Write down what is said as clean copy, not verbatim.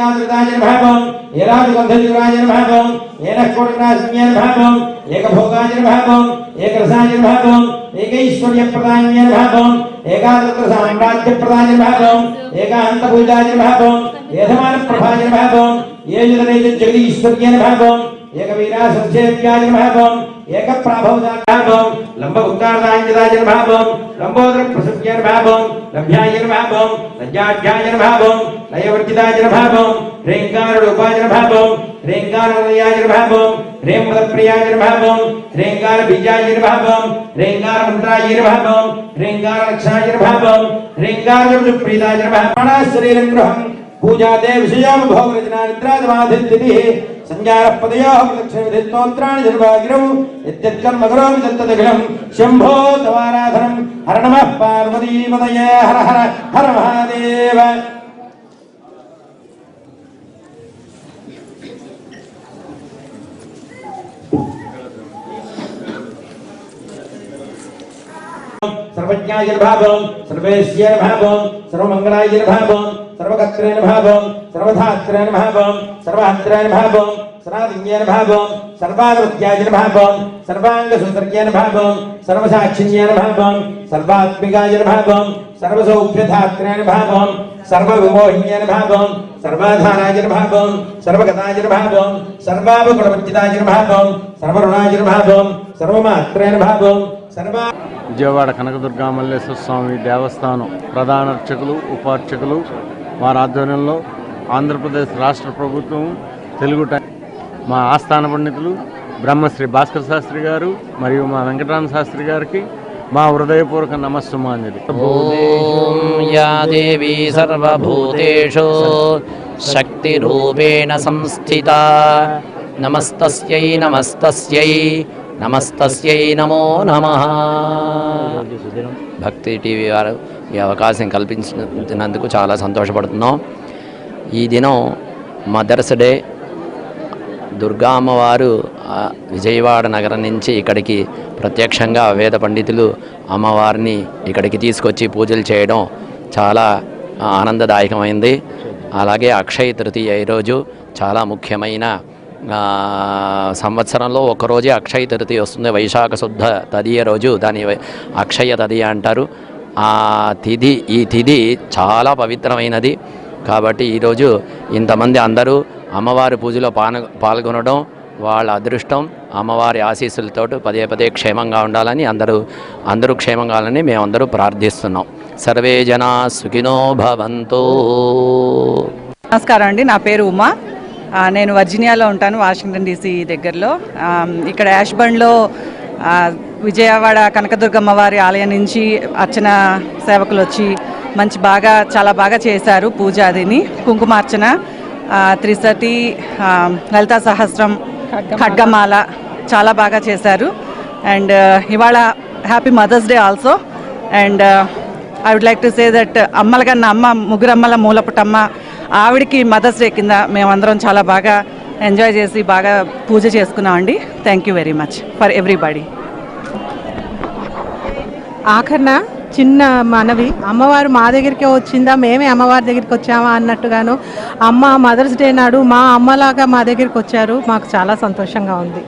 ఏకాదృతాజన భావం ఏరాదిగంధయురాజన భావం ఏనకోటరాజన్యన భావం ఏకభోగాజన భావం ఏకరసాజన భావం ఏకైశ్వర్యప్రదాన్యన భావం ఏకాదృత సామ్రాజ్యప్రదాజన భావం ఏకాంతభుజాజన భావం ఏధమాన ప్రభాజన భావం ఏజుదనేజ జగదీశ్వర్యన భావం ఏకవీరాసంసేవ్యాజన భావం ఏకప్రాభవజన భావం లంబగుప్తార్దాంజదాజన భావం లంబోదర ప్రసవ్యన భావం లభ్యాయన భావం లజ్జాఢ్యాయన భావం లయవర్జితాజన భావం రేంకారూపాజన భావం రేంకారయాజన భావం రేంపదప్రియాజన భావం రేంకార బీజాజన భావం రేంకార మంత్రాజన భావం రేంకార రక్షాజన భావం రేంకార ప్రీతాజన భావం శరీరం గృహం पूजा देव विषयाम भोग रचना निद्रादमाधितिथि संज्ञारः पदयोः प्रदक्षिणविधि स्तोत्राणि निर्वागिरौ इत्यत्कर्म करोमि तत्तदखिलं शम्भो तवाराधनं हर नमः पार्वतीपतये हर हर हर महादेव सर्वज्ञाय भावं सर्वेश्वर भावं सर्वमंगलाय भावं सर्वकत्रेण भावं सर्वधात्रेण भावं सर्वात्रेण भावं सर्वादिज्ञेन भावं सर्वाद्वत्याय भावं सर्वांगसुंदर्येन भावं सर्वसाक्षिण्येन भावं सर्वात्मिकाय भावं सर्वसौख्यधात्रेण भावं सर्वविमोहिन्येन भावं सर्वाधाराय भावं सर्वगताय भावं सर्वावगुणवर्जिताय भावं सर्वरुणाय भावं सर्वमात्रेण भावं सर्वा విజయవాడ కనకదుర్గా మల్లేశ్వర స్వామి దేవస్థానం ప్రధాన అర్చకులు ఉపార్చకులు వారి ఆధ్వర్యంలో ఆంధ్రప్రదేశ్ రాష్ట్ర ప్రభుత్వం తెలుగు మా ఆస్థాన పండితులు బ్రహ్మశ్రీ భాస్కర్ శాస్త్రి గారు మరియు మా వెంకటరామ శాస్త్రి గారికి మా హృదయపూర్వక నమస్సుమాంజలి. ఓం యా దేవీ సర్వభూతేషు శక్తిరూపేణ సంస్థితా నమస్తస్యై నమస్తస్యై నమస్తస్యై నమో నమః. భక్తి టీవీ వారు ఈ అవకాశం కల్పించినందుకు చాలా సంతోషపడుతున్నాం. ఈ దినం మదర్స్ డే. దుర్గా అమ్మవారు విజయవాడ నగరం నుంచి ఇక్కడికి ప్రత్యక్షంగా వేద పండితులు అమ్మవారిని ఇక్కడికి తీసుకొచ్చి పూజలు చేయడం చాలా ఆనందదాయకమైంది. అలాగే అక్షయ తృతీయ ఈరోజు చాలా ముఖ్యమైన సంవత్సరంలో ఒకరోజే అక్షయ తృతీయ వస్తుంది. వైశాఖ శుద్ధ తదియ రోజు దాని అక్షయ తదియ అంటారు. ఈ తిథి చాలా పవిత్రమైనది. కాబట్టి ఈరోజు ఇంతమంది అందరూ అమ్మవారి పూజలో పాల్గొనడం వాళ్ళ అదృష్టం. అమ్మవారి ఆశీస్సులతో పదే పదే క్షేమంగా ఉండాలని అందరూ క్షేమంగా ఉండాలని మేమందరూ ప్రార్థిస్తున్నాం. సర్వే జనా సుఖినో భవంతు. నమస్కారం అండి, నా పేరు ఉమా. నేను వర్జీనియాలో ఉంటాను, వాషింగ్టన్ డీసీ దగ్గరలో. ఇక్కడ యాష్బర్న్లో విజయవాడ కనకదుర్గమ్మ వారి ఆలయం నుంచి అర్చన సేవకులు వచ్చి చాలా బాగా చేశారు పూజ. అదిని కుంకుమార్చన, త్రిసతి, లలితా సహస్రం, ఖడ్గమాల చాలా బాగా చేశారు. అండ్ ఇవాళ happy mother's day also. And I would like to say that అమ్మల కన్నా ముగ్గురమ్మల మూలపుటమ్మ ఆవిడికి మదర్స్ డే కింద మేమందరం చాలా బాగా ఎంజాయ్ చేసి బాగా పూజ చేసుకున్నామండి. Thank you very much for everybody. ఆఖరణ చిన్న మనవి, అమ్మవారు మా దగ్గరికి వచ్చిందా మేమే అమ్మవారి దగ్గరికి వచ్చామా అన్నట్టుగాను అమ్మ మదర్స్ డే నాడు మా అమ్మలాగా మా దగ్గరికి వచ్చారు. మాకు చాలా సంతోషంగా ఉంది.